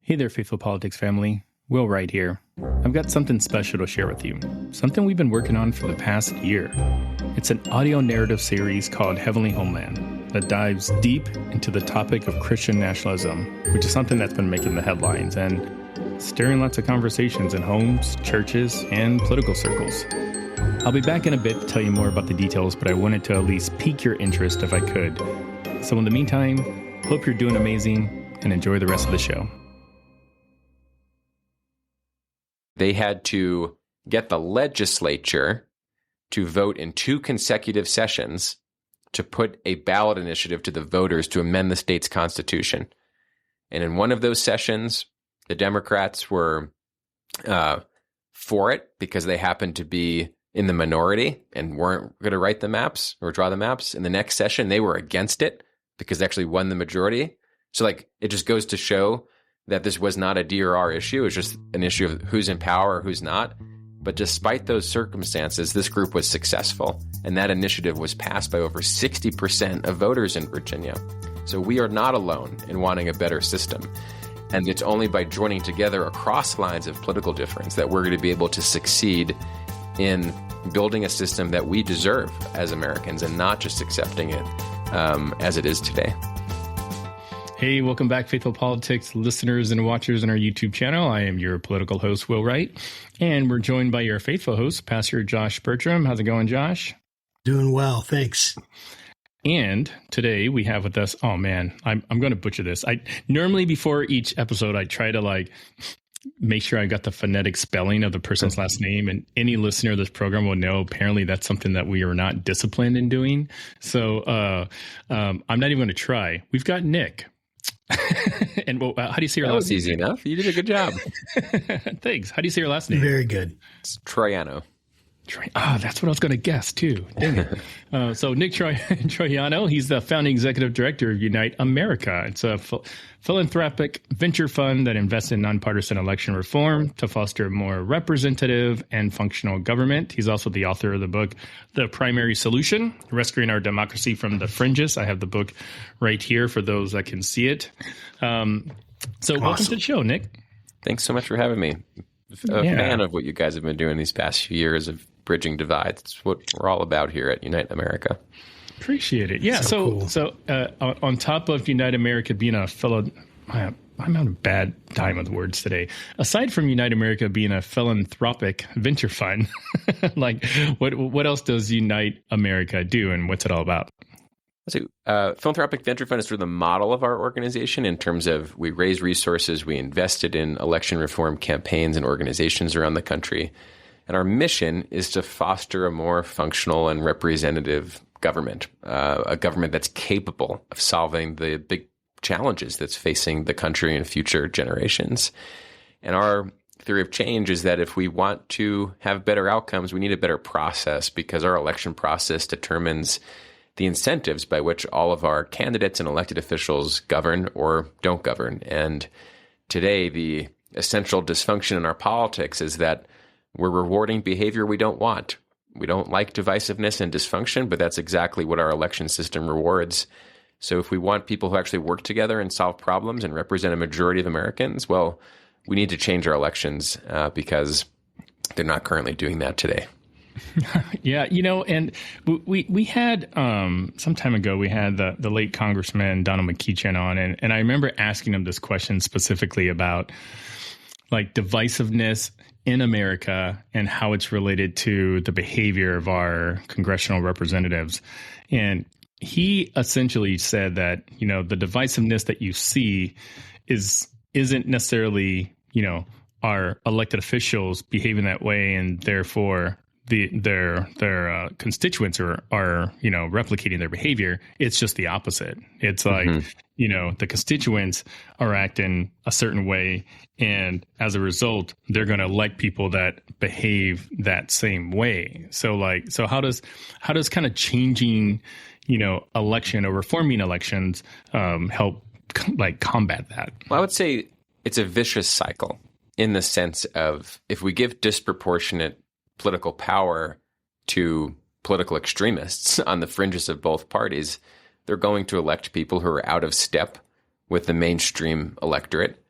Hey there, Faithful Politics family. Will Wright here. I've got something special to share with you. Something we've been working on for the past year. It's an audio narrative series called Heavenly Homeland that dives deep into the topic of Christian nationalism, which is something that's been making the headlines and stirring lots of conversations in homes, churches, and political circles. I'll be back in a bit to tell you more about the details, but I wanted to at least pique your interest if I could. So in the meantime, hope you're doing amazing and enjoy the rest of the show. They had to get the legislature to vote in 2 consecutive sessions to put a ballot initiative to the voters to amend the state's constitution. And in one of those sessions, the Democrats were for it because they happened to be in the minority and weren't going to write the maps or draw the maps. In the next session, they were against it because they actually won the majority. So it just goes to show that this was not a DRR issue. It was just an issue of who's in power or who's not. But despite those circumstances, this group was successful, and that initiative was passed by over 60% of voters in Virginia. So we are not alone in wanting a better system. And it's only by joining together across lines of political difference that we're going to be able to succeed in building a system that we deserve as Americans and not just accepting it as it is today. Hey, welcome back, Faithful Politics listeners and watchers on our YouTube channel. I am your political host, Will Wright, and we're joined by your faithful host, Pastor Josh Bertram. How's it going, Josh? Doing well, thanks. And today we have with us, oh man, I'm going to butcher this. I normally before each episode, I try to make sure I got the phonetic spelling of the person's last name, and any listener of this program will know apparently that's something that we are not disciplined in doing. So I'm not even going to try. We've got Nick. And how do you say your last name? That was easy enough. You did a good job. Thanks. How do you say your last name? Very good. It's Troiano. That's what I was going to guess too. Dang it. So Nick Troiano, he's the founding executive director of Unite America. It's a philanthropic venture fund that invests in nonpartisan election reform to foster a more representative and functional government. He's also the author of the book, The Primary Solution, Rescuing Our Democracy from the Fringes. I have the book right here for those that can see it. Welcome to the show, Nick. Thanks so much for having me. A fan of what you guys have been doing these past few years of bridging divides. It's what we're all about here at Unite America. Appreciate it. Yeah. So on top of Unite America being a fellow, I'm having a bad time with words today. Aside from Unite America being a philanthropic venture fund, what else does Unite America do, and what's it all about? So, philanthropic venture fund is sort of the model of our organization in terms of we raise resources, we invested in election reform campaigns and organizations around the country. And our mission is to foster a more functional and representative government, a government that's capable of solving the big challenges that's facing the country and future generations. And our theory of change is that if we want to have better outcomes, we need a better process, because our election process determines the incentives by which all of our candidates and elected officials govern or don't govern. And today, the essential dysfunction in our politics is that we're rewarding behavior we don't want. We don't like divisiveness and dysfunction, but that's exactly what our election system rewards. So if we want people who actually work together and solve problems and represent a majority of Americans, well, we need to change our elections because they're not currently doing that today. Yeah, and we had some time ago, we had the late Congressman Donald McKeechan on, and I remember asking him this question specifically about divisiveness in America and how it's related to the behavior of our congressional representatives. And he essentially said that, the divisiveness that you see isn't necessarily, our elected officials behaving that way, and therefore their constituents are replicating their behavior. It's just the opposite. It's the constituents are acting a certain way, and as a result, they're going to elect people that behave that same way. So how does kind of changing, election or reforming elections help combat that? Well, I would say it's a vicious cycle in the sense of if we give disproportionate political power to political extremists on the fringes of both parties, they're going to elect people who are out of step with the mainstream electorate.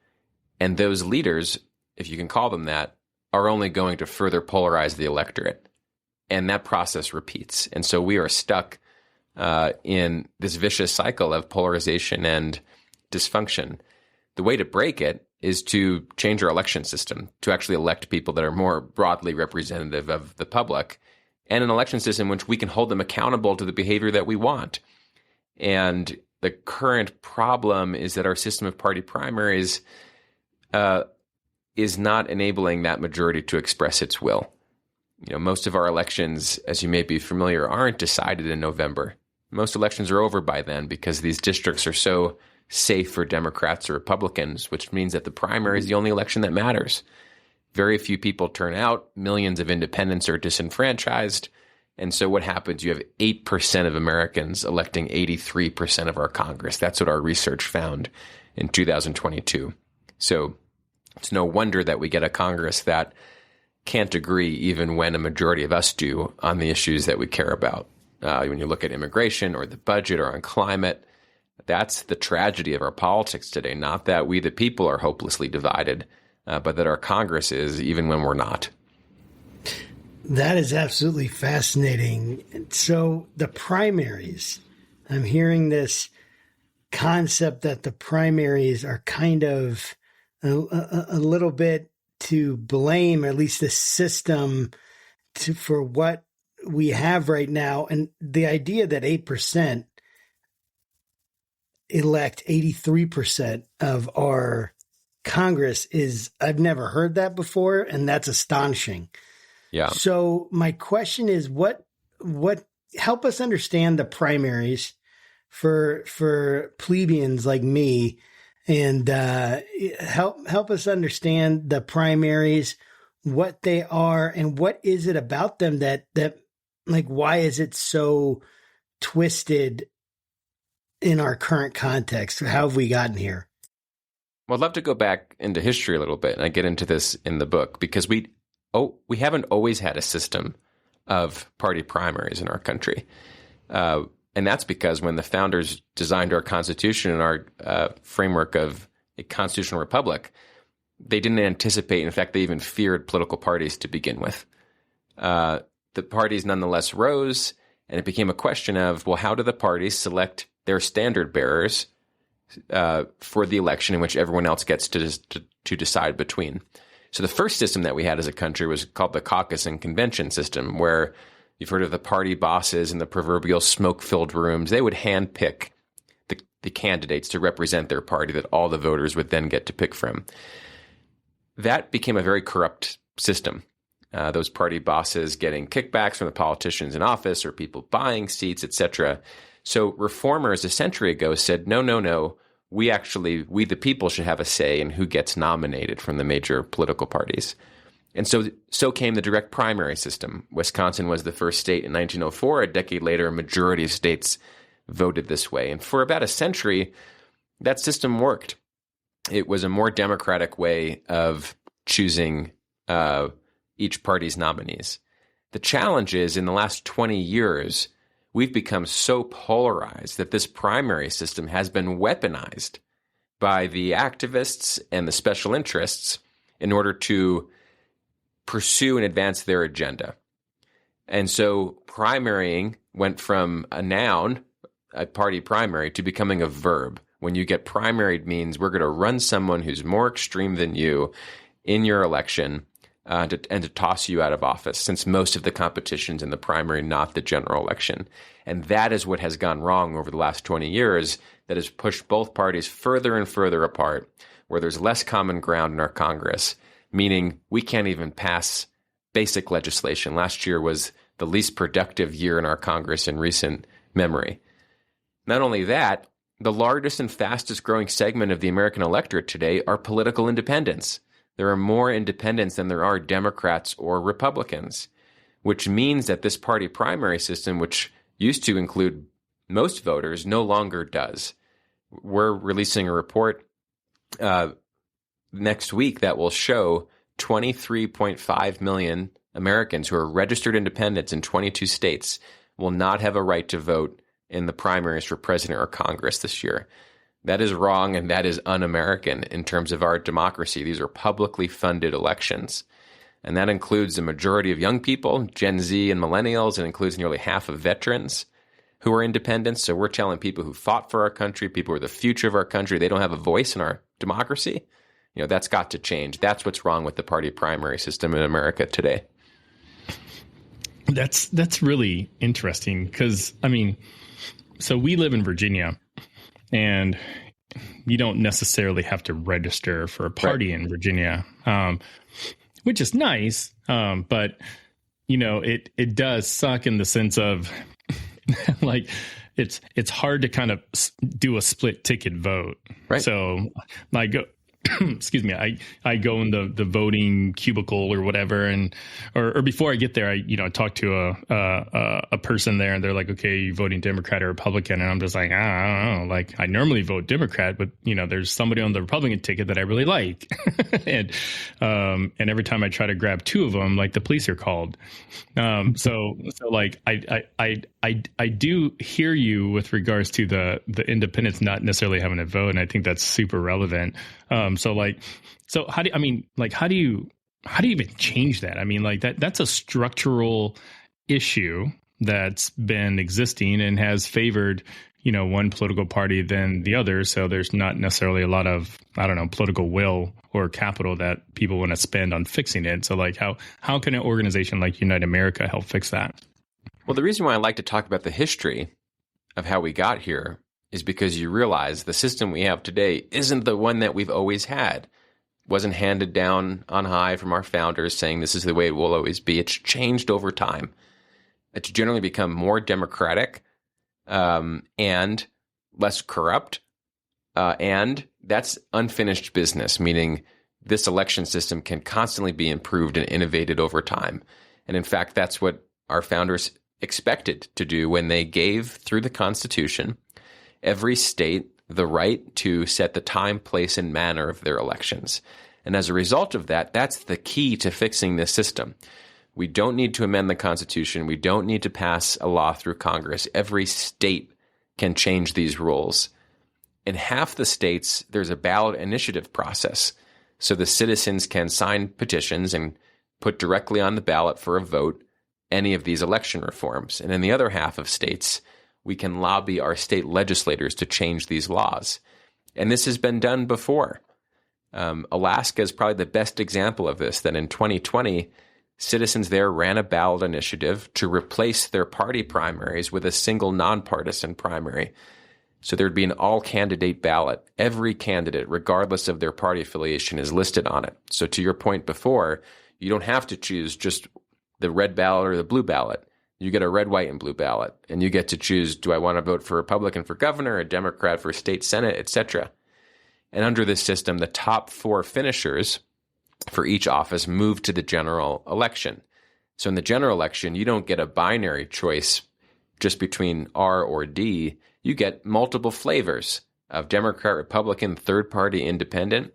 And those leaders, if you can call them that, are only going to further polarize the electorate. And that process repeats. And so we are stuck in this vicious cycle of polarization and dysfunction. The way to break it is to change our election system, to actually elect people that are more broadly representative of the public, and an election system in which we can hold them accountable to the behavior that we want. And the current problem is that our system of party primaries is not enabling that majority to express its will. Most of our elections, as you may be familiar, aren't decided in November. Most elections are over by then because these districts are so safe for Democrats or Republicans, which means that the primary is the only election that matters. Very few people turn out. Millions of independents are disenfranchised. And so what happens? You have 8% of Americans electing 83% of our Congress. That's what our research found in 2022. So it's no wonder that we get a Congress that can't agree even when a majority of us do on the issues that we care about. When you look at immigration or the budget or on climate, that's the tragedy of our politics today. Not that we, the people, are hopelessly divided, but that our Congress is, even when we're not. That is absolutely fascinating. So the primaries, I'm hearing this concept that the primaries are kind of a little bit to blame, at least the system, for what we have right now. And the idea that 8% elect 83% of our Congress is, I've never heard that before, and that's astonishing. Yeah. So my question is, what help us understand the primaries for plebeians like me, and help us understand the primaries, what they are, and what is it about them that like, why is it so twisted in our current context? How have we gotten here? Well, I'd love to go back into history a little bit, and I get into this in the book, because we haven't always had a system of party primaries in our country. And that's because when the founders designed our Constitution and our framework of a constitutional republic, they didn't anticipate, in fact, they even feared political parties to begin with. The parties nonetheless rose, and it became a question of, well, how do the parties select their standard bearers for the election in which everyone else gets to decide between? So the first system that we had as a country was called the caucus and convention system, where you've heard of the party bosses in the proverbial smoke-filled rooms. They would handpick the candidates to represent their party that all the voters would then get to pick from. That became a very corrupt system. Those party bosses getting kickbacks from the politicians in office, or people buying seats, etc. So reformers a century ago said, no, we the people should have a say in who gets nominated from the major political parties. And so came the direct primary system. Wisconsin was the first state in 1904. A decade later, a majority of states voted this way. And for about a century, that system worked. It was a more democratic way of choosing each party's nominees. The challenge is, in the last 20 years, we've become so polarized that this primary system has been weaponized by the activists and the special interests in order to pursue and advance their agenda. And so primarying went from a noun, a party primary, to becoming a verb. When you get primaried means we're going to run someone who's more extreme than you in your election and to toss you out of office, since most of the competition's in the primary, not the general election. And that is what has gone wrong over the last 20 years, that has pushed both parties further and further apart, where there's less common ground in our Congress, meaning we can't even pass basic legislation. Last year was the least productive year in our Congress in recent memory. Not only that, the largest and fastest growing segment of the American electorate today are political independents. There are more independents than there are Democrats or Republicans, which means that this party primary system, which used to include most voters, no longer does. We're releasing a report next week that will show 23.5 million Americans who are registered independents in 22 states will not have a right to vote in the primaries for president or Congress this year. That is wrong, and that is un-American in terms of our democracy. These are publicly funded elections. And that includes the majority of young people, Gen Z and millennials. It includes nearly half of veterans who are independents. So we're telling people who fought for our country, people who are the future of our country, they don't have a voice in our democracy. That's got to change. That's what's wrong with the party primary system in America today. That's really interesting because, so we live in Virginia, and you don't necessarily have to register for a party in Virginia, which is nice. But, it does suck in the sense of like it's hard to kind of do a split ticket vote. Right. So I go, excuse me, I go in the voting cubicle or whatever, or before I get there, I talk to a person there, and they're like, okay, you voting Democrat or Republican? And I'm just like, I don't know. Like, I normally vote Democrat, but there's somebody on the Republican ticket that I really like, and every time I try to grab two of them, like, the police are called. So like I do hear you with regards to the independents not necessarily having a vote, and I think that's super relevant. So how do you even change that? That's a structural issue that's been existing and has favored, one political party than the other. So there's not necessarily a lot of, political will or capital that people want to spend on fixing it. So like how can an organization like Unite America help fix that? Well, the reason why I like to talk about the history of how we got here is because you realize the system we have today isn't the one that we've always had. It wasn't handed down on high from our founders saying this is the way it will always be. It's changed over time. It's generally become more democratic and less corrupt. And that's unfinished business, meaning this election system can constantly be improved and innovated over time. And in fact, that's what our founders expected to do when they gave, through the Constitution, every state the right to set the time, place, and manner of their elections. And as a result of that, that's the key to fixing this system. We don't need to amend the Constitution. We don't need to pass a law through Congress. Every state can change these rules. In half the states, there's a ballot initiative process. So the citizens can sign petitions and put directly on the ballot for a vote any of these election reforms. And in the other half of states, we can lobby our state legislators to change these laws. And this has been done before. Alaska is probably the best example of this, that in 2020, citizens there ran a ballot initiative to replace their party primaries with a single nonpartisan primary. So there'd be an all-candidate ballot. Every candidate, regardless of their party affiliation, is listed on it. So to your point before, you don't have to choose just the red ballot or the blue ballot. You get a red, white, and blue ballot, and you get to choose, do I want to vote for Republican for governor, a Democrat for state senate, etc. And under this system, the top 4 finishers for each office move to the general election. So in the general election, you don't get a binary choice just between R or D. You get multiple flavors of Democrat, Republican, third party, independent.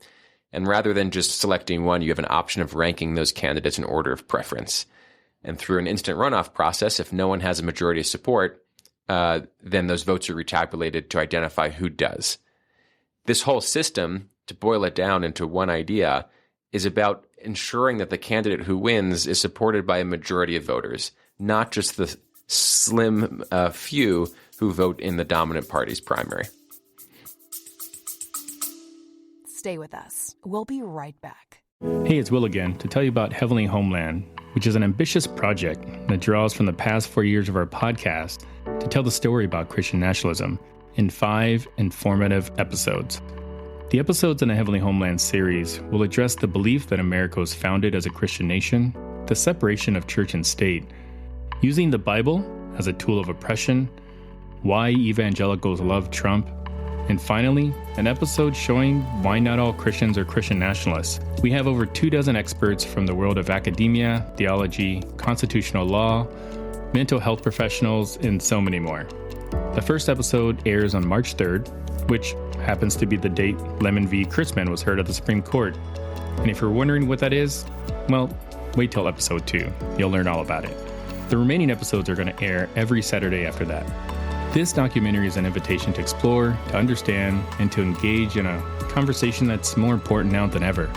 And rather than just selecting one, you have an option of ranking those candidates in order of preference. And through an instant runoff process, if no one has a majority of support, then those votes are retabulated to identify who does. This whole system, to boil it down into one idea, is about ensuring that the candidate who wins is supported by a majority of voters, not just the slim few who vote in the dominant party's primary. Stay with us. We'll be right back. Hey, it's Will again to tell you about Heavenly Homeland, which is an ambitious project that draws from the past 4 years of our podcast to tell the story about Christian nationalism in 5 informative episodes. The episodes in the Heavenly Homeland series will address the belief that America was founded as a Christian nation, the separation of church and state, using the Bible as a tool of oppression, why evangelicals love Trump, and finally, an episode showing why not all Christians are Christian nationalists. We have over 24 experts from the world of academia, theology, constitutional law, mental health professionals, and so many more. The first episode airs on March 3rd, which happens to be the date Lemon v. Chrisman was heard at the Supreme Court. And if you're wondering what that is, well, wait till episode 2. You'll learn all about it. The remaining episodes are going to air every Saturday after that. This documentary is an invitation to explore, to understand, and to engage in a conversation that's more important now than ever.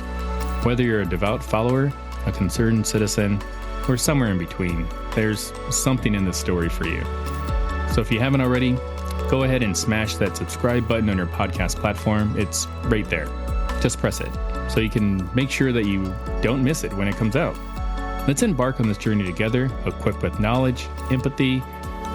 Whether you're a devout follower, a concerned citizen, or somewhere in between, there's something in this story for you. So if you haven't already, go ahead and smash that subscribe button on your podcast platform. It's right there. Just press it so you can make sure that you don't miss it when it comes out. Let's embark on this journey together, equipped with knowledge, empathy,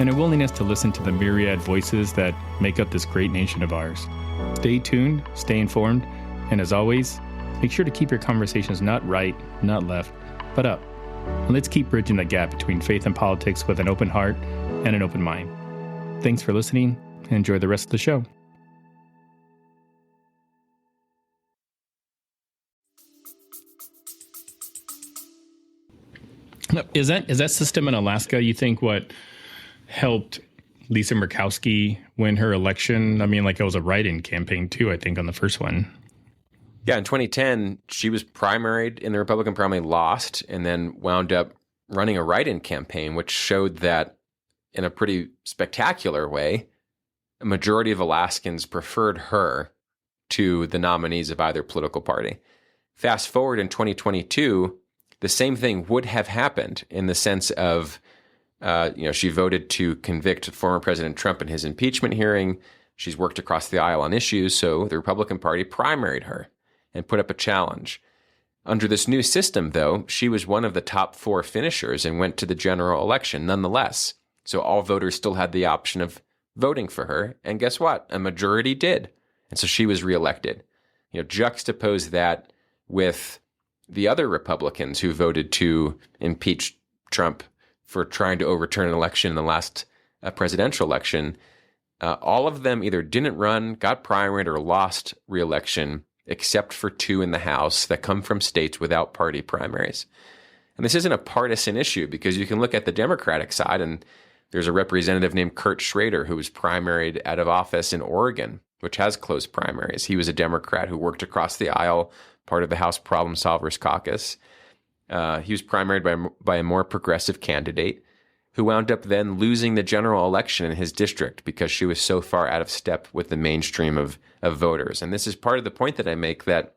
and a willingness to listen to the myriad voices that make up this great nation of ours. Stay tuned, stay informed, and as always, make sure to keep your conversations not right, not left, but up. And let's keep bridging the gap between faith and politics with an open heart and an open mind. Thanks for listening, and enjoy the rest of the show. Is that system in Alaska, you think, what helped Lisa Murkowski win her election? I mean, like, it was a write-in campaign too, I think, on the first one. Yeah, in 2010, she was primaried in the Republican primary, lost, and then wound up running a write-in campaign, which showed that in a pretty spectacular way, a majority of Alaskans preferred her to the nominees of either political party. Fast forward in 2022, the same thing would have happened in the sense of, she voted to convict former President Trump in his impeachment hearing. She's worked across the aisle on issues, so the Republican Party primaried her and put up a challenge. Under this new system, though, she was one of the top 4 finishers and went to the general election nonetheless. So all voters still had the option of voting for her. And guess what? A majority did. And so she was reelected. Juxtapose that with the other Republicans who voted to impeach Trump for trying to overturn an election in the last presidential election. All of them either didn't run, got primaried, or lost reelection, except for 2 in the House that come from states without party primaries. And this isn't a partisan issue because you can look at the Democratic side, and there's a representative named Kurt Schrader who was primaried out of office in Oregon, which has closed primaries. He was a Democrat who worked across the aisle, part of the House Problem Solvers Caucus. He was primaried by a more progressive candidate who wound up then losing the general election in his district because she was so far out of step with the mainstream of voters. And this is part of the point that I make, that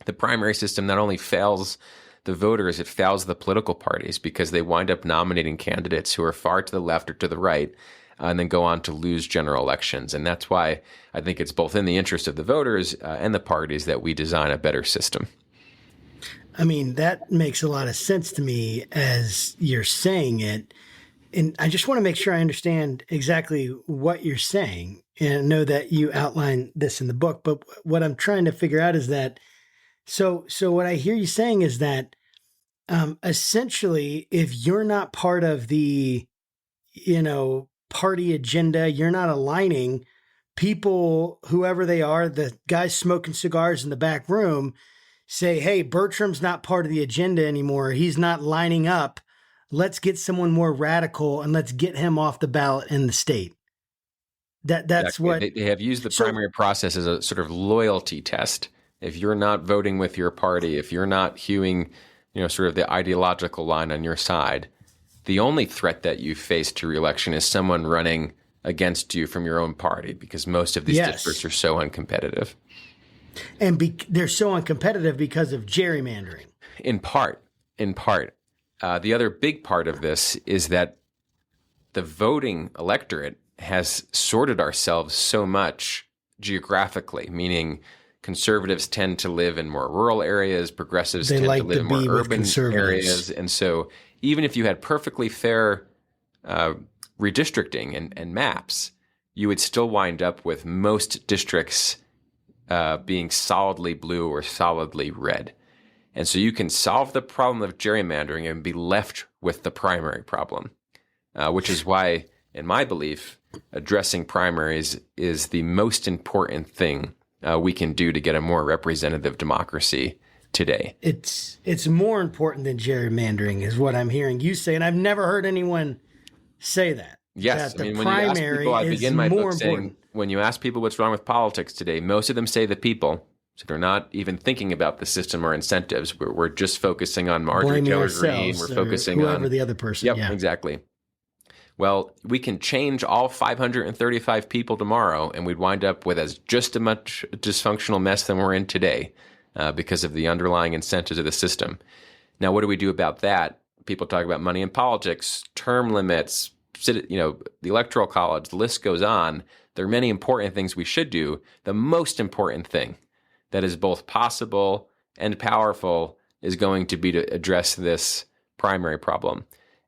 the primary system not only fails the voters, it fails the political parties because they wind up nominating candidates who are far to the left or to the right and then go on to lose general elections. And that's why I think it's both in the interest of the voters and the parties that we design a better system. I mean, that makes a lot of sense to me as you're saying it. And I just want to make sure I understand exactly what you're saying. And I know that you outline this in the book, but what I'm trying to figure out is that, so what I hear you saying is that essentially, if you're not part of the, party agenda, you're not aligning, people, whoever they are, the guys smoking cigars in the back room, say, hey, Bertram's not part of the agenda anymore. He's not lining up. Let's get someone more radical and let's get him off the ballot in the state. That's exactly what they have used the primary process as a sort of loyalty test. If you're not voting with your party, if you're not hewing, sort of the ideological line on your side, the only threat that you face to reelection is someone running against you from your own party, because most of these districts are so uncompetitive. And they're so uncompetitive because of gerrymandering. In part. The other big part of this is that the voting electorate has sorted ourselves so much geographically, meaning conservatives tend to live in more rural areas, progressives tend to live in more urban areas. And so even if you had perfectly fair redistricting and maps, you would still wind up with most districts being solidly blue or solidly red. And so you can solve the problem of gerrymandering and be left with the primary problem, which is why, in my belief, addressing primaries is the most important thing we can do to get a more representative democracy today. It's more important than gerrymandering is what I'm hearing you say, and I've never heard anyone say that. Yes, that I mean, when you ask people, I begin my book saying, when you ask people what's wrong with politics today, most of them say the people. So they're not even thinking about the system or incentives. We're just focusing on Marjorie Taylor Greene. We're focusing on whoever the other person. Yep, exactly. Well, we can change all 535 people tomorrow, and we'd wind up with as just as much dysfunctional mess than we're in today because of the underlying incentives of the system. Now, what do we do about that? People talk about money in politics, term limits, the electoral college, the list goes on. There are many important things we should do. The most important thing that is both possible and powerful is going to be to address this primary problem.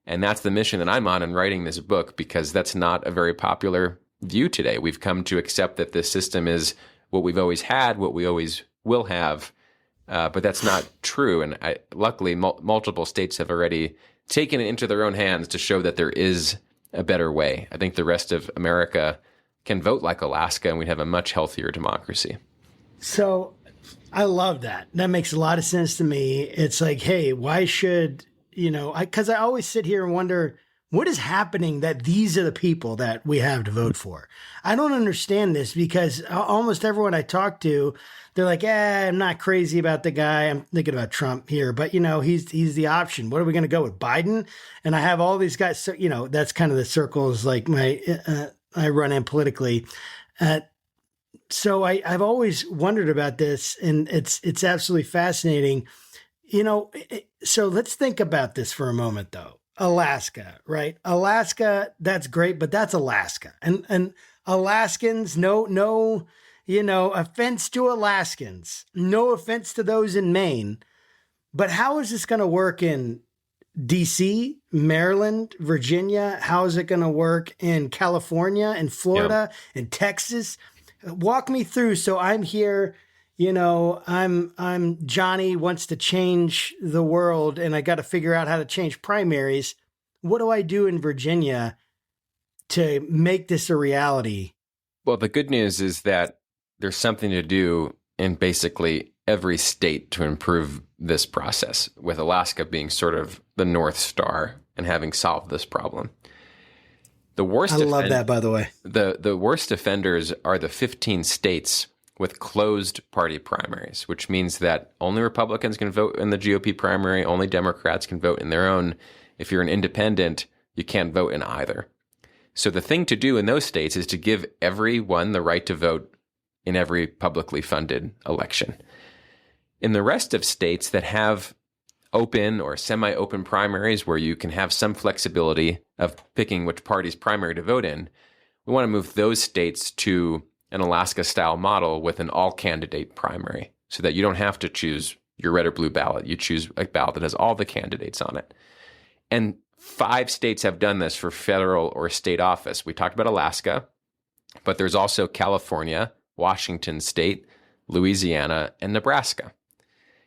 And that's the mission that I'm on in writing this book, because that's not a very popular view today. We've come to accept that this system is what we've always had, what we always will have, but that's not true. And luckily, multiple states have already taken it into their own hands to show that there is a better way. I think the rest of America can vote like Alaska, and we'd have a much healthier democracy. So I love that. That makes a lot of sense to me. It's like, hey, why should, because I always sit here and wonder, what is happening that these are the people that we have to vote for? I don't understand this, because almost everyone I talk to, they're like, I'm not crazy about the guy. I'm thinking about Trump here, but he's the option. What are we going to go with, Biden? And I have all these guys. So, that's kind of the circles like I run in politically. So I've always wondered about this, and it's absolutely fascinating. So let's think about this for a moment, though. Alaska, right? Alaska, that's great, but that's Alaska. And Alaskans, no, offense to Alaskans, no offense to those in Maine. But how is this going to work in DC, Maryland, Virginia? How is it going to work in California and Florida and Texas? Walk me through. So I'm here, I'm Johnny wants to change the world, and I got to figure out how to change primaries. What do I do in Virginia to make this a reality? Well, the good news is that there's something to do in basically every state to improve this process, with Alaska being sort of the North Star and having solved this problem. The worst I love that, by the way. The worst offenders are the 15 states with closed party primaries, which means that only Republicans can vote in the GOP primary, only Democrats can vote in their own. If you're an independent, you can't vote in either. So the thing to do in those states is to give everyone the right to vote in every publicly funded election. In the rest of states that have open or semi-open primaries where you can have some flexibility of picking which party's primary to vote in, we want to move those states to an Alaska-style model with an all-candidate primary, so that you don't have to choose your red or blue ballot. You choose a ballot that has all the candidates on it. And 5 states have done this for federal or state office. We talked about Alaska, but there's also California, Washington State, Louisiana, and Nebraska.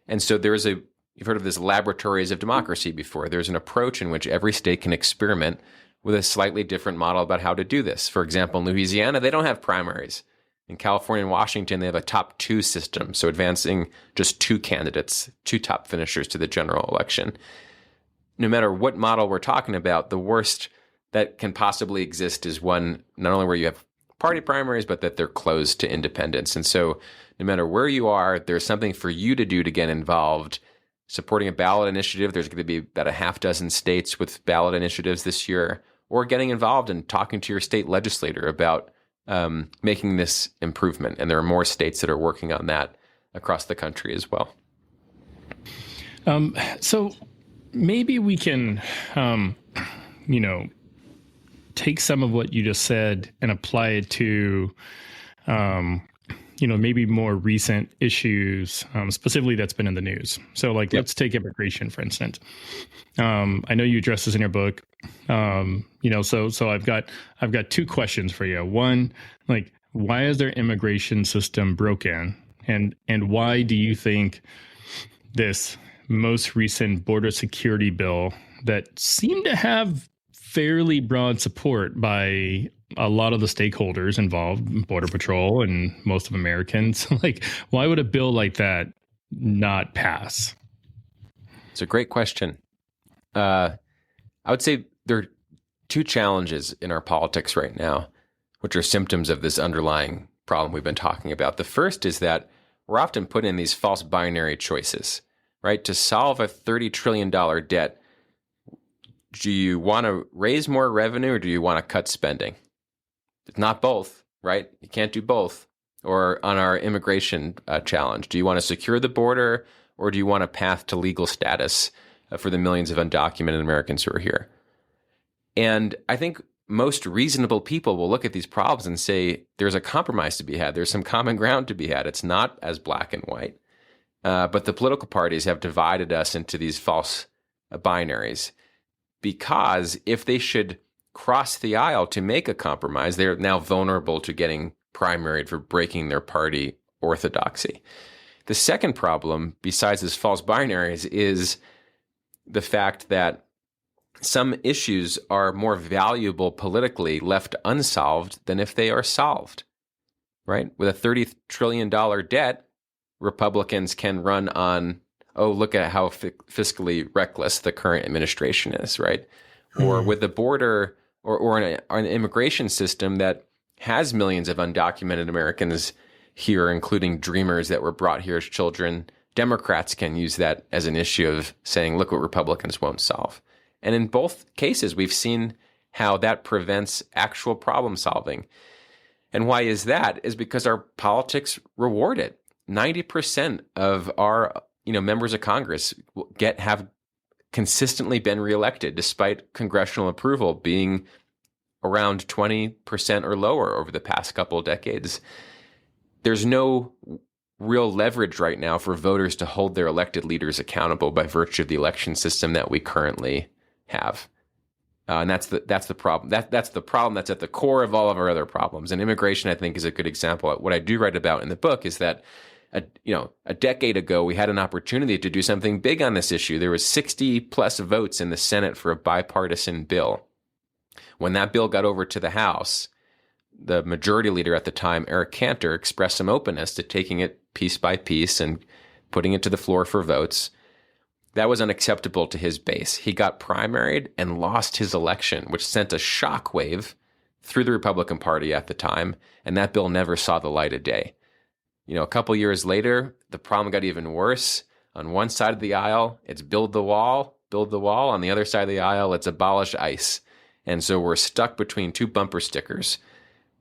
And so you've heard of this laboratories of democracy before. There's an approach in which every state can experiment with a slightly different model about how to do this. For example, in Louisiana, they don't have primaries. In California and Washington, they have a top 2 system, so advancing just 2 candidates, 2 top finishers to the general election. No matter what model we're talking about, the worst that can possibly exist is one not only where you have party primaries, but that they're closed to independents. And so no matter where you are, there's something for you to do to get involved. Supporting a ballot initiative, there's going to be about a half dozen states with ballot initiatives this year, or getting involved and talking to your state legislator about making this improvement. And there are more states that are working on that across the country as well. So maybe we can, take some of what you just said and apply it to, maybe more recent issues, specifically that's been in the news. So let's take immigration, for instance. I know you address this in your book. So I've got 2 questions for you. One, why is their immigration system broken? And why do you think this most recent border security bill that seemed to have fairly broad support by a lot of the stakeholders involved, Border Patrol and most of Americans, why would a bill like that not pass? It's a great question. I would say there are 2 challenges in our politics right now, which are symptoms of this underlying problem we've been talking about. The first is that we're often put in these false binary choices, right? To solve a $30 trillion debt, do you want to raise more revenue or do you want to cut spending? It's not both, right? You can't do both. Or on our immigration challenge, do you want to secure the border or do you want a path to legal status for the millions of undocumented Americans who are here? And I think most reasonable people will look at these problems and say, there's a compromise to be had. There's some common ground to be had. It's not as black and white. But the political parties have divided us into these false binaries, because if they should cross the aisle to make a compromise, they're now vulnerable to getting primaried for breaking their party orthodoxy. The second problem, besides this false binaries, is the fact that some issues are more valuable politically left unsolved than if they are solved, right? With a $30 trillion debt, Republicans can run on, oh, look at how fiscally reckless the current administration is, right? Or with the border or an immigration system that has millions of undocumented Americans here, including dreamers that were brought here as children. Democrats can use that as an issue of saying, look what Republicans won't solve. And in both cases, we've seen how that prevents actual problem solving. And why is that? Is because our politics reward it. 90% of our members of Congress have consistently been reelected, despite congressional approval being around 20% or lower over the past couple of decades. There's no real leverage right now for voters to hold their elected leaders accountable by virtue of the election system that we currently have. And that's the problem. That's the problem that's at the core of all of our other problems. And immigration, I think, is a good example. What I do write about in the book is that a decade ago, we had an opportunity to do something big on this issue. There was 60 plus votes in the Senate for a bipartisan bill. When that bill got over to the House, the majority leader at the time, Eric Cantor, expressed some openness to taking it piece by piece and putting it to the floor for votes. That was unacceptable to his base. He got primaried and lost his election, which sent a shockwave through the Republican Party at the time, and that bill never saw the light of day. A couple years later, the problem got even worse. On one side of the aisle, it's build the wall. On the other side of the aisle, it's abolish ICE. And so we're stuck between two bumper stickers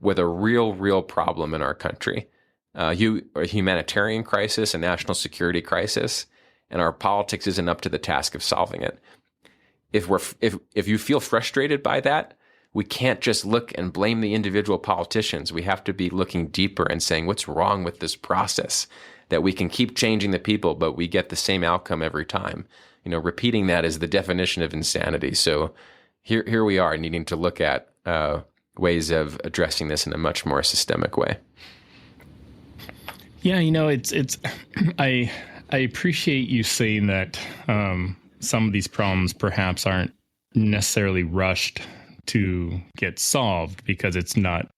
with a real problem in our country. A humanitarian crisis, a national security crisis, and our politics isn't up to the task of solving it. If you feel frustrated by that, we can't just look and blame the individual politicians. We have to be looking deeper and saying, what's wrong with this process? That we can keep changing the people, but we get the same outcome every time. Repeating that is the definition of insanity. So here we are needing to look at ways of addressing this in a much more systemic way. Yeah, it's I appreciate you saying that some of these problems perhaps aren't necessarily rushed to get solved because it's not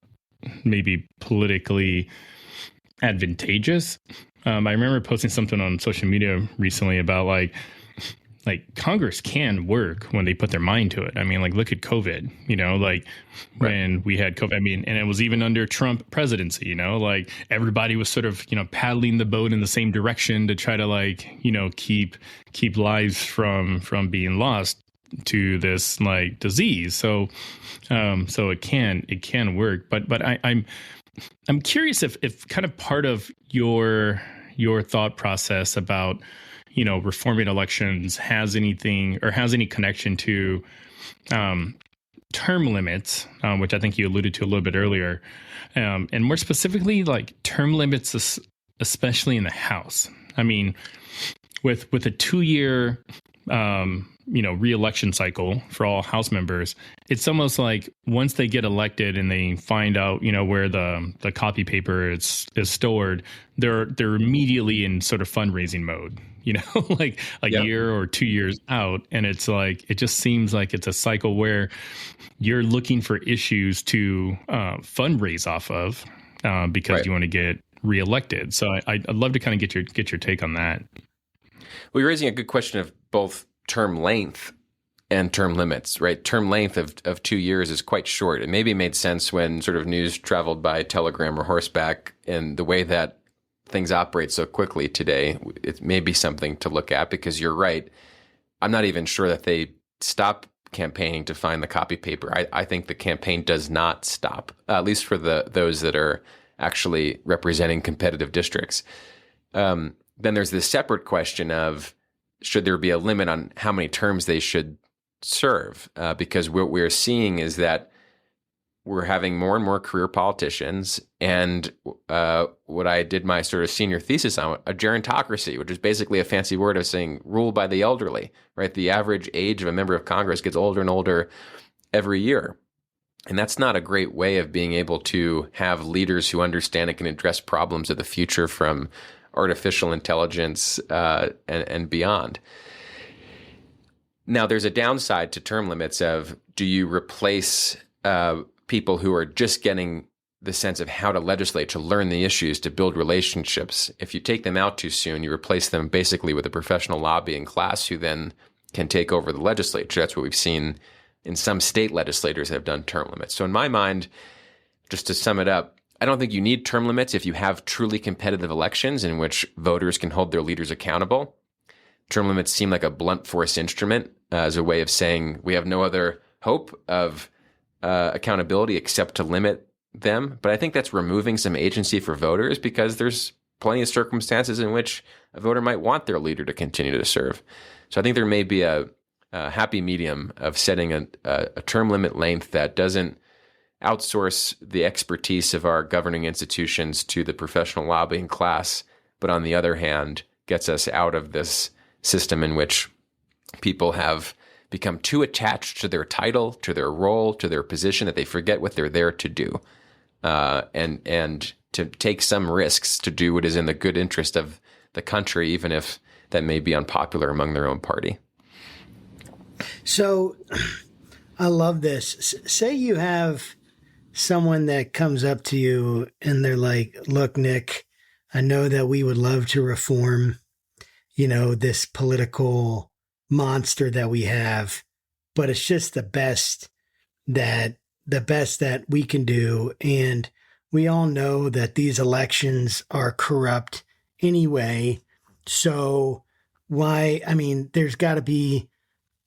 maybe politically advantageous. I remember posting something on social media recently about like Congress can work when they put their mind to it. I mean, look at COVID, when we had COVID, and it was even under Trump presidency, everybody was sort of, paddling the boat in the same direction to try to keep lives from being lost to this disease. So it can work. But I'm curious if kind of part of your thought process about reforming elections has any connection to term limits, which I think you alluded to a little bit earlier, and more specifically, term limits, especially in the House. I mean, with a 2-year re-election cycle for all House members, it's almost like once they get elected and they find out, where the copy paper is stored, they're immediately in sort of fundraising mode, a year or 2 years out. And it's it just seems like it's a cycle where you're looking for issues to fundraise off of because you want to get reelected. So I'd love to kind of get your take on that. Well, you're raising a good question of both term length and term limits, right? Term length of 2 years is quite short. It maybe made sense when sort of news traveled by telegram or horseback, and the way that things operate so quickly today, it may be something to look at, because you're right. I'm not even sure that they stop campaigning to find the copy paper. I think the campaign does not stop, at least for those that are actually representing competitive districts. Then there's this separate question of, should there be a limit on how many terms they should serve? Because what we're seeing is that we're having more and more career politicians, and what I did my sort of senior thesis on, a gerontocracy, which is basically a fancy word of saying rule by the elderly, right? The average age of a member of Congress gets older and older every year. And that's not a great way of being able to have leaders who understand and can address problems of the future, from artificial intelligence and beyond. Now, there's a downside to term limits of, do you replace people who are just getting the sense of how to legislate, to learn the issues, to build relationships? If you take them out too soon, you replace them basically with a professional lobbying class who then can take over the legislature. That's what we've seen in some state legislators that have done term limits. So in my mind, just to sum it up, I don't think you need term limits if you have truly competitive elections in which voters can hold their leaders accountable. Term limits seem like a blunt force instrument as a way of saying we have no other hope of accountability except to limit them. But I think that's removing some agency for voters, because there's plenty of circumstances in which a voter might want their leader to continue to serve. So I think there may be a happy medium of setting a term limit length that doesn't outsource the expertise of our governing institutions to the professional lobbying class, but on the other hand, gets us out of this system in which people have become too attached to their title, to their role, to their position, that they forget what they're there to do, and to take some risks to do what is in the good interest of the country, even if that may be unpopular among their own party. So I love this. Say you have someone that comes up to you and they're like, look, Nick, I know that we would love to reform, this political monster that we have, but it's just the best that we can do. And we all know that these elections are corrupt anyway. So why, there's got to be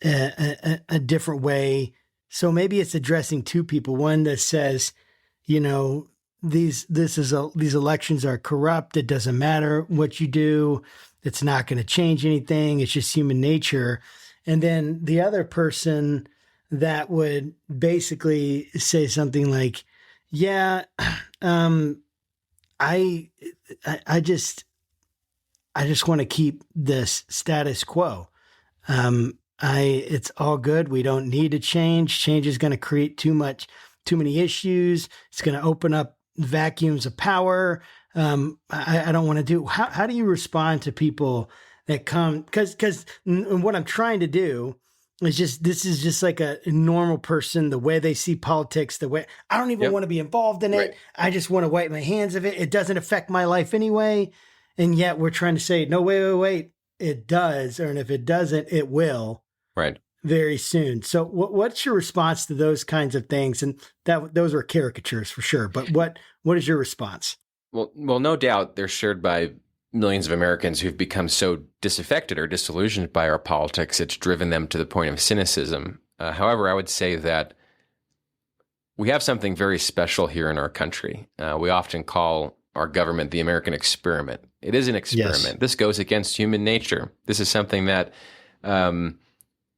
a different way. So maybe it's addressing two people. One that says, these elections are corrupt. It doesn't matter what you do. It's not going to change anything. It's just human nature. And then the other person that would basically say something like, yeah, I just want to keep this status quo. It's all good. We don't need to change. Change is going to create too many issues. It's going to open up vacuums of power. I don't want to do. How do you respond to people that come? Because what I'm trying to do is this is just like a normal person, the way they see politics, the way I don't even want to be involved in it. Right. I just want to wipe my hands of it. It doesn't affect my life anyway. And yet we're trying to say, no, wait. It does. And if it doesn't, it will. Right. Very soon. So what's your response to those kinds of things? And those are caricatures for sure. But what is your response? Well, no doubt they're shared by millions of Americans who've become so disaffected or disillusioned by our politics, it's driven them to the point of cynicism. However, I would say that we have something very special here in our country. We often call our government the American experiment. It is an experiment. Yes. This goes against human nature. This is something that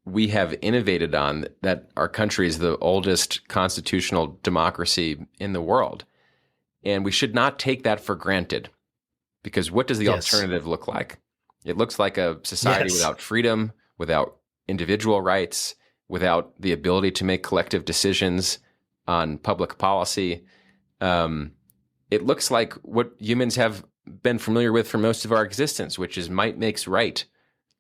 we have innovated on, that our country is the oldest constitutional democracy in the world. And we should not take that for granted, because what does the alternative look like? It looks like a society without freedom, without individual rights, without the ability to make collective decisions on public policy. It looks like what humans have been familiar with for most of our existence, which is might makes right,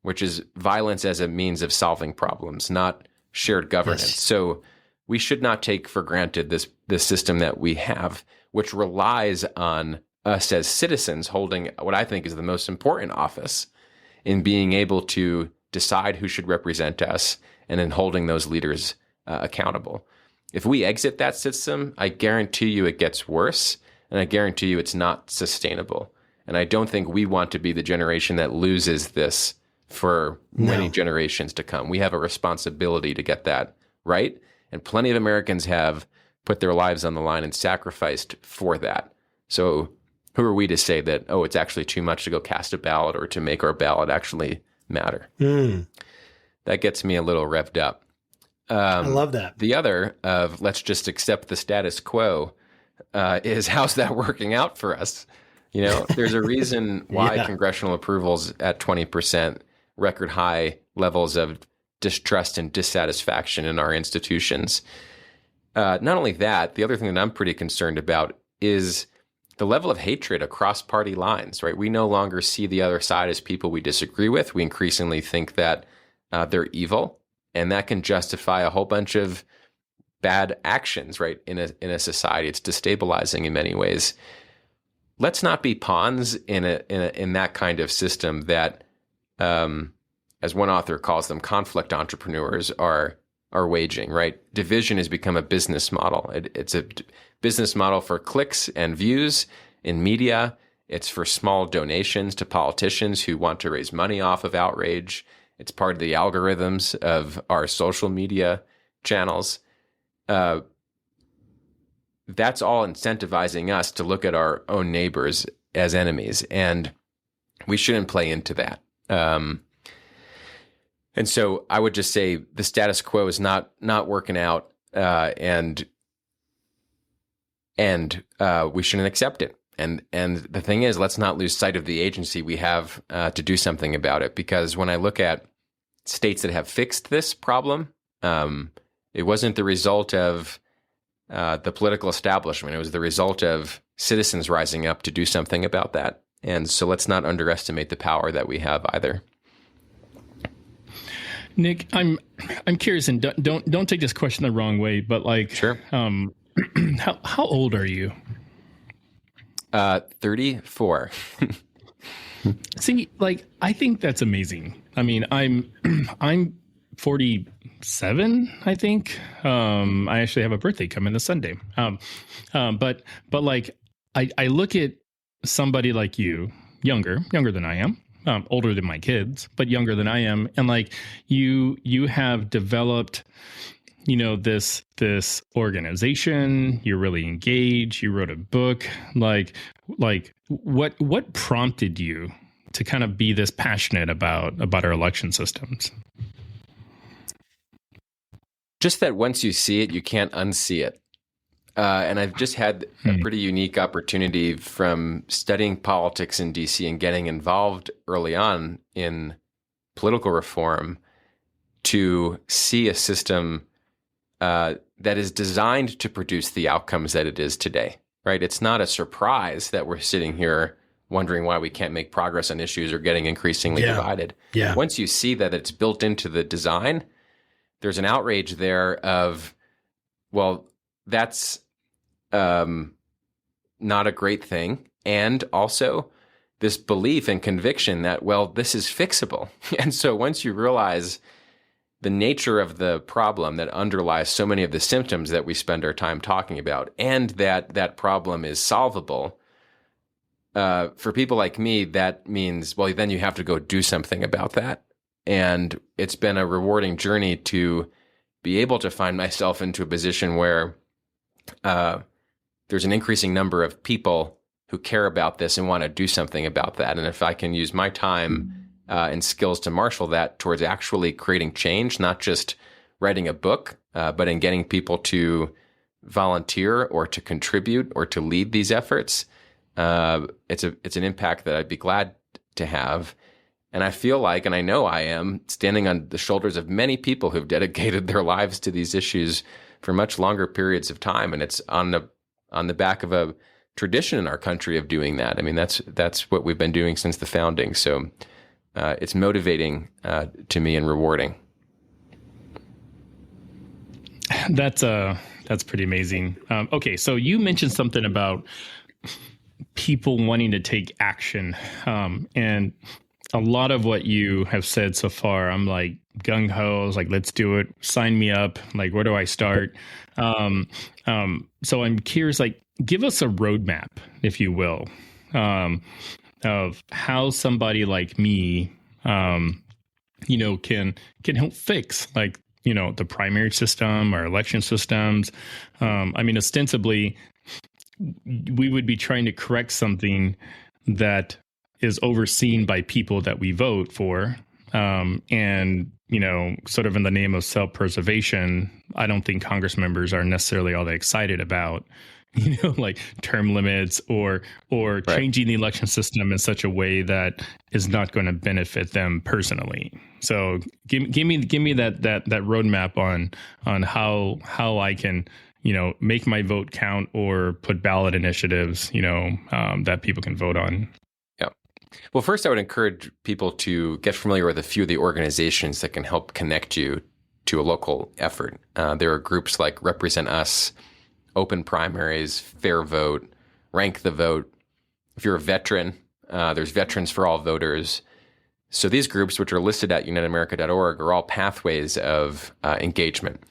which is violence as a means of solving problems, not shared governance. Yes. So we should not take for granted this system that we have, which relies on us as citizens holding what I think is the most important office in being able to decide who should represent us and in holding those leaders accountable. If we exit that system, I guarantee you it gets worse, and I guarantee you it's not sustainable. And I don't think we want to be the generation that loses this for many generations to come. We have a responsibility to get that right? And plenty of Americans have put their lives on the line and sacrificed for that. So who are we to say that, oh, it's actually too much to go cast a ballot or to make our ballot actually matter? That gets me a little revved up. I love that. The other of let's just accept the status quo is how's that working out for us? You know, there's a reason why congressional approval's at 20%, record high levels of distrust and dissatisfaction in our institutions. Not only that, the other thing that I'm pretty concerned about is the level of hatred across party lines, right? We no longer see the other side as people we disagree with. We increasingly think that they're evil. And that can justify a whole bunch of bad actions, right? In a society, it's destabilizing in many ways. Let's not be pawns in that kind of system that, as one author calls them, conflict entrepreneurs are waging. Right? Division has become a business model. It's a business model for clicks and views in media. It's for small donations to politicians who want to raise money off of outrage. It's part of the algorithms of our social media channels. That's all incentivizing us to look at our own neighbors as enemies, and we shouldn't play into that. And so I would just say the status quo is not working out, and we shouldn't accept it. And the thing is, let's not lose sight of the agency we have to do something about it. Because when I look at states that have fixed this problem, it wasn't the result of the political establishment. It was the result of citizens rising up to do something about that. And so let's not underestimate the power that we have either. Nick, I'm curious, and don't take this question the wrong way, but like, sure. How old are you? 34. See, like, I think that's amazing. I mean, I'm 47, I think. I actually have a birthday coming this Sunday. But like, I look at somebody like you, younger than I am, older than my kids, but younger than I am, and like you have developed, you know, this organization. You're really engaged. You wrote a book. Like what prompted you to kind of be this passionate about our election systems? Just that once you see it, you can't unsee it. And I've just had a pretty unique opportunity from studying politics in DC and getting involved early on in political reform to see a system that is designed to produce the outcomes that it is today, right? It's not a surprise that we're sitting here wondering why we can't make progress on issues or getting increasingly divided. Yeah. Once you see that it's built into the design, there's an outrage there of, well, that's not a great thing. And also this belief and conviction that, well, this is fixable. And so once you realize the nature of the problem that underlies so many of the symptoms that we spend our time talking about, and that problem is solvable, for people like me, that means, well, then you have to go do something about that. And it's been a rewarding journey to be able to find myself into a position where there's an increasing number of people who care about this and want to do something about that. And if I can use my time and skills to marshal that towards actually creating change, not just writing a book, but in getting people to volunteer or to contribute or to lead these efforts, it's an impact that I'd be glad to have. And I feel like, and I know I am, standing on the shoulders of many people who've dedicated their lives to these issues for much longer periods of time. And it's on the back of a tradition in our country of doing that. I mean, that's what we've been doing since the founding. So it's motivating to me and rewarding. That's pretty amazing. Okay, so you mentioned something about people wanting to take action, and a lot of what you have said so far, I'm like gung ho. I was like, let's do it. Sign me up. Like, where do I start? So I'm curious, like, give us a roadmap, if you will, of how somebody like me, can help fix like the primary system or election systems. Ostensibly, we would be trying to correct something that is overseen by people that we vote for. And, sort of in the name of self-preservation, I don't think Congress members are necessarily all that excited about, like term limits or Right. changing the election system in such a way that is not going to benefit them personally. So give me that roadmap on how I can, make my vote count or put ballot initiatives, that people can vote on. Yeah. Well, first, I would encourage people to get familiar with a few of the organizations that can help connect you to a local effort. There are groups like Represent Us, Open Primaries, Fair Vote, Rank the Vote. If you're a veteran, there's Veterans for All Voters. So these groups, which are listed at unitedamerica.org, are all pathways of engagement,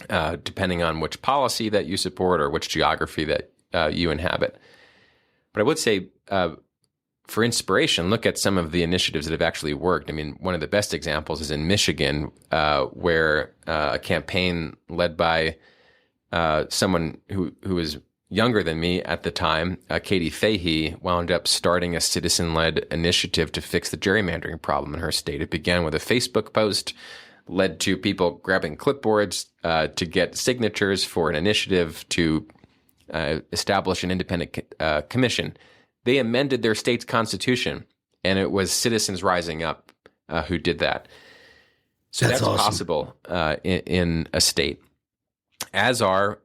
depending on which policy that you support or which geography that you inhabit. But I would say, for inspiration, look at some of the initiatives that have actually worked. One of the best examples is in Michigan, where a campaign led by someone who was younger than me at the time, Katie Fahey, wound up starting a citizen-led initiative to fix the gerrymandering problem in her state. It began with a Facebook post, led to people grabbing clipboards to get signatures for an initiative to establish an independent commission. They amended their state's constitution, and it was citizens rising up who did that. So that's awesome. Possible in a state, as are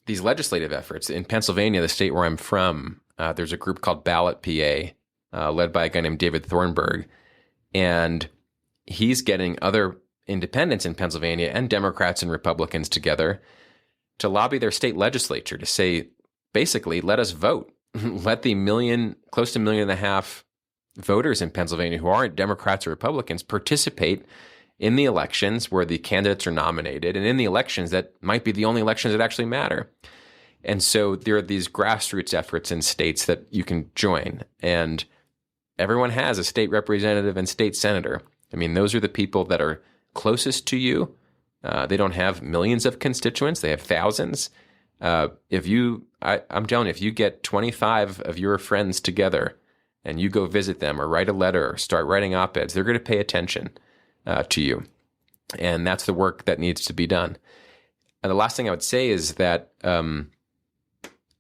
these legislative efforts. In Pennsylvania, the state where I'm from, there's a group called Ballot PA, led by a guy named David Thornburg, and he's getting other independents in Pennsylvania and Democrats and Republicans together to lobby their state legislature to say, basically, let us vote. Let the close to 1.5 million voters in Pennsylvania who aren't Democrats or Republicans participate in the elections where the candidates are nominated, and in the elections that might be the only elections that actually matter. And so there are these grassroots efforts in states that you can join, and everyone has a state representative and state senator. Those are the people that are closest to you. They don't have millions of constituents; they have thousands. I'm telling you, if you get 25 of your friends together and you go visit them or write a letter or start writing op-eds, they're going to pay attention to you. And that's the work that needs to be done. And the last thing I would say is that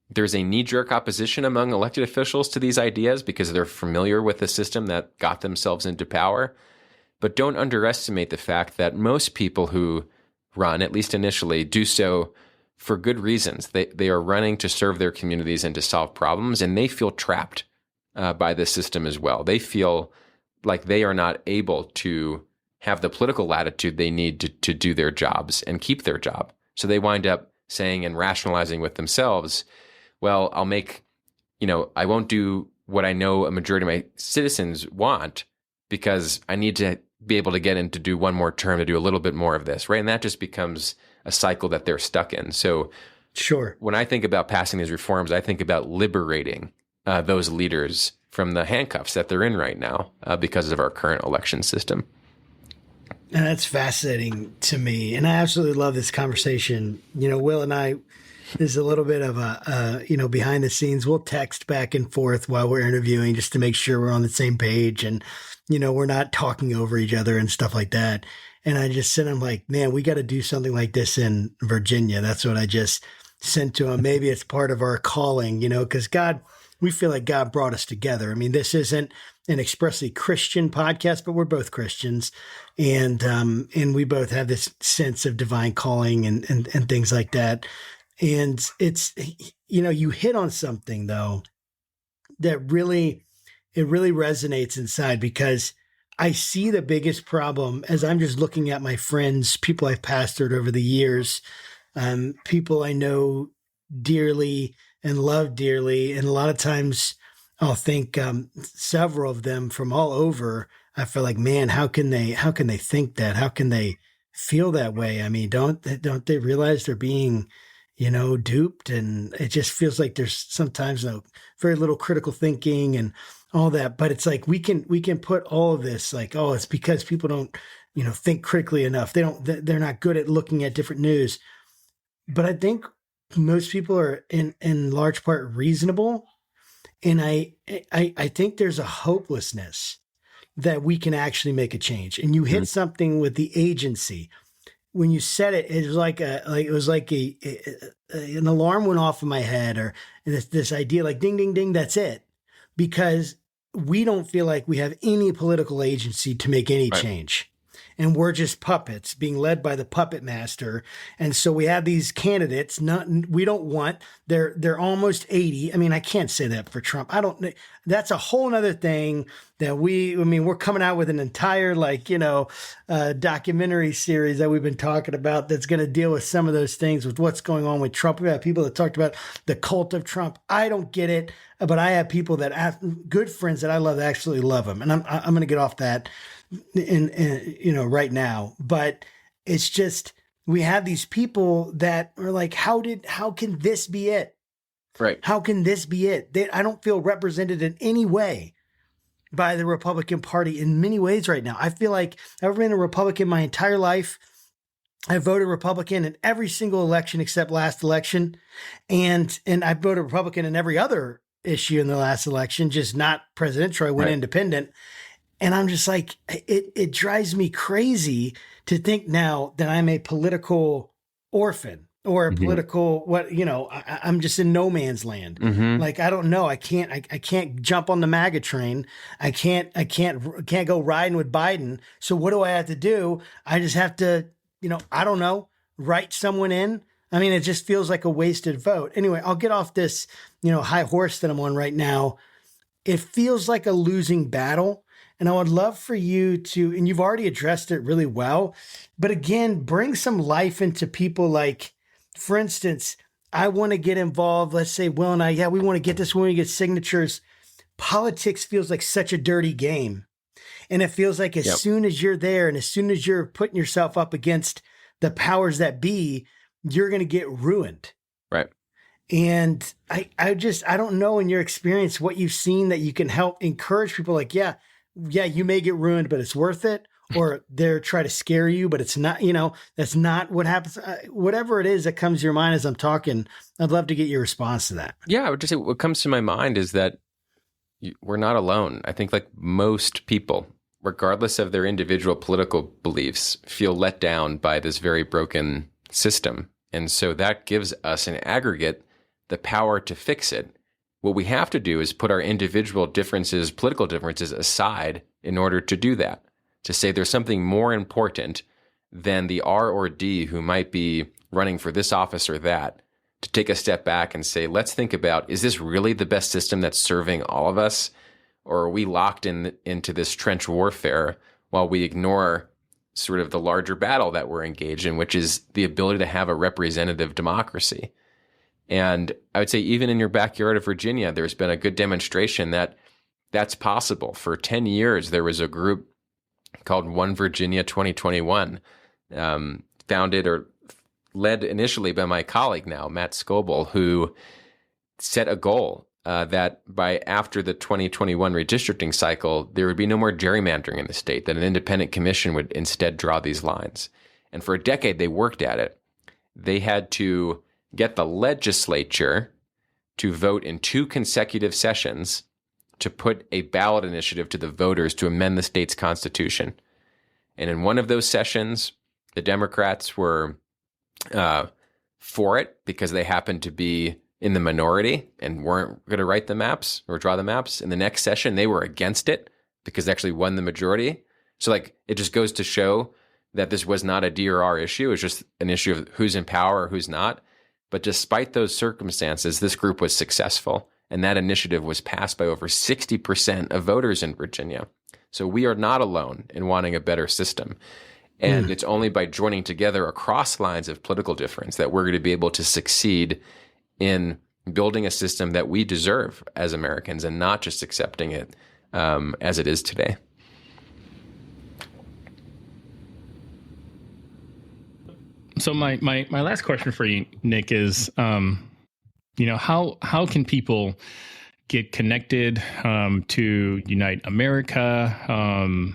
there's a knee-jerk opposition among elected officials to these ideas because they're familiar with the system that got themselves into power. But don't underestimate the fact that most people who run, at least initially, do so for good reasons. They are running to serve their communities and to solve problems, and they feel trapped by this system as well. They feel like they are not able to have the political latitude they need to do their jobs and keep their job. So they wind up saying and rationalizing with themselves, well, I won't do what I know a majority of my citizens want because I need to be able to get in to do one more term to do a little bit more of this, right? And that just becomes a cycle that they're stuck in. So sure, when I think about passing these reforms, I think about liberating those leaders from the handcuffs that they're in right now because of our current election system. And that's fascinating to me. And I absolutely love this conversation. Will and I, there's a little bit of a behind the scenes. We'll text back and forth while we're interviewing just to make sure we're on the same page and, we're not talking over each other and stuff like that. And I just sent him like, man, we got to do something like this in Virginia. That's what I just sent to him. Maybe it's part of our calling, because we feel like God brought us together. This isn't an expressly Christian podcast, but we're both Christians, and we both have this sense of divine calling and things like that. And it's, you hit on something though that really resonates inside, because I see the biggest problem as I'm just looking at my friends, people I've pastored over the years, people I know dearly and love dearly. And a lot of times I'll think several of them from all over, I feel like, man, how can they think that? How can they feel that way? Don't they realize they're being, duped? And it just feels like there's sometimes very little critical thinking and all that. But it's like we can put all of this like, oh, it's because people don't think critically enough. They're not good at looking at different news. But I think most people are in large part reasonable. And I think there's a hopelessness that we can actually make a change. And you hit something with the agency. When you said it, it was like an alarm went off in my head, or this idea like ding, ding, ding, that's it. Because we don't feel like we have any political agency to make any change. And we're just puppets being led by the puppet master. And so we have these candidates they're almost 80. I mean, I can't say that for Trump. That's a whole nother thing that we're coming out with an entire documentary series that we've been talking about that's going to deal with some of those things with what's going on with Trump. We have people that talked about the cult of Trump. I don't get it, but I have people that have good friends that I love that actually love him. And I'm going to get off that right now, but it's just, we have these people that are like, how can this be it? Right. How can this be it? I don't feel represented in any way by the Republican Party in many ways right now. I feel like I've been a Republican my entire life. I voted Republican in every single election except last election. And I voted Republican in every other issue in the last election, just not presidential. I went independent. And I'm just like, it drives me crazy to think now that I'm a political orphan or a political, I'm just in no man's land. Like, I don't know. I can't jump on the MAGA train. I can't go riding with Biden. So what do I have to do? I just have to, I don't know, write someone in. I mean, it just feels like a wasted vote. Anyway, I'll get off this, high horse that I'm on right now. It feels like a losing battle. And I would love for you to, and you've already addressed it really well, but again, bring some life into people. Like, for instance, I want to get involved. Let's say Will and I, we want to get this, we want to get signatures. Politics feels like such a dirty game. And it feels like as soon as you're there and as soon as you're putting yourself up against the powers that be, you're going to get ruined. Right. And I don't know in your experience what you've seen that you can help encourage people like, you may get ruined, but it's worth it. Or they're trying to scare you, but it's not, that's not what happens. Whatever it is that comes to your mind as I'm talking, I'd love to get your response to that. Yeah, I would just say what comes to my mind is that we're not alone. I think like most people, regardless of their individual political beliefs, feel let down by this very broken system. And so that gives us an aggregate the power to fix it. What we have to do is put our individual differences, political differences aside in order to do that, to say there's something more important than the R or D who might be running for this office or that, to take a step back and say, let's think about, is this really the best system that's serving all of us? Or are we locked into this trench warfare while we ignore sort of the larger battle that we're engaged in, which is the ability to have a representative democracy? And I would say even in your backyard of Virginia, there's been a good demonstration that that's possible. For 10 years, there was a group called One Virginia 2021, founded or led initially by my colleague now, Matt Scoble, who set a goal that by after the 2021 redistricting cycle, there would be no more gerrymandering in the state, that an independent commission would instead draw these lines. And for a decade, they worked at it. They had to get the legislature to vote in 2 consecutive sessions to put a ballot initiative to the voters to amend the state's constitution. And in one of those sessions, the Democrats were for it because they happened to be in the minority and weren't going to write the maps or draw the maps. In the next session, they were against it because they actually won the majority. So it just goes to show that this was not a D or R issue. It was just an issue of who's in power or who's not. But despite those circumstances, this group was successful, and that initiative was passed by over 60% of voters in Virginia. So we are not alone in wanting a better system. And it's only by joining together across lines of political difference that we're going to be able to succeed in building a system that we deserve as Americans and not just accepting it as it is today. So my last question for you, Nick, is, how can people get connected to Unite America?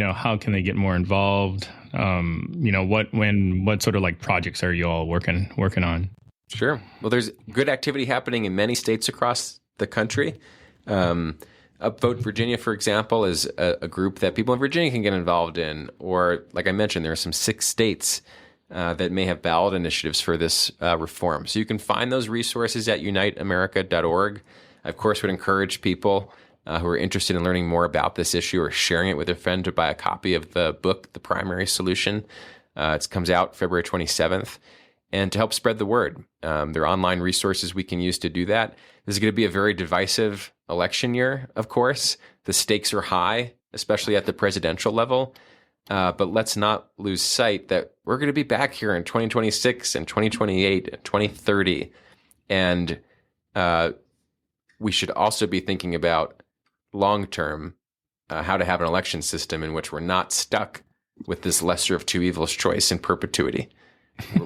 how can they get more involved? What sort of like projects are you all working on? Sure. Well, there's good activity happening in many states across the country. Upvote Virginia, for example, is a group that people in Virginia can get involved in. Or, like I mentioned, there are some 6 states that may have ballot initiatives for this reform. So you can find those resources at uniteamerica.org. I, of course, would encourage people who are interested in learning more about this issue or sharing it with a friend to buy a copy of the book, The Primary Solution. It comes out February 27th. And to help spread the word, there are online resources we can use to do that. This is going to be a very divisive election year, of course. The stakes are high, especially at the presidential level. But let's not lose sight that we're going to be back here in 2026 and 2028 and 2030. And we should also be thinking about long-term how to have an election system in which we're not stuck with this lesser of two evils choice in perpetuity.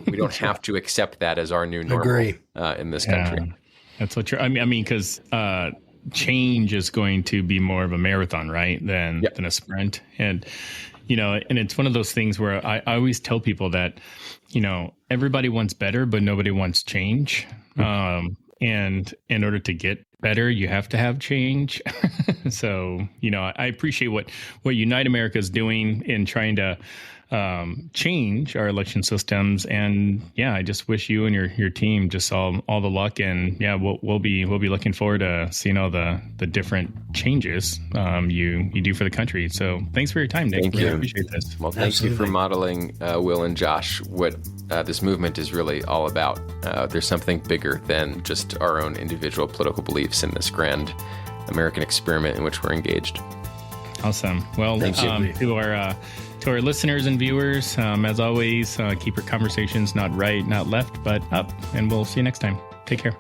We don't have to accept that as our new normal in this country. That's what you're. I mean, because change is going to be more of a marathon, right, than a sprint. And and it's one of those things where I always tell people that everybody wants better, but nobody wants change. And in order to get better, you have to have change. So I appreciate what Unite America is doing in trying to change our election systems. And I just wish you and your team just all the luck. And we'll be looking forward to seeing all the different changes you do for the country. So thanks for your time, Nick. Thank you. I appreciate this. Well, thank you for modeling, Will and Josh, what this movement is really all about. There's something bigger than just our own individual political beliefs in this grand American experiment in which we're engaged. Awesome. Well, to our listeners and viewers, as always, keep your conversations not right, not left, but up. And we'll see you next time. Take care.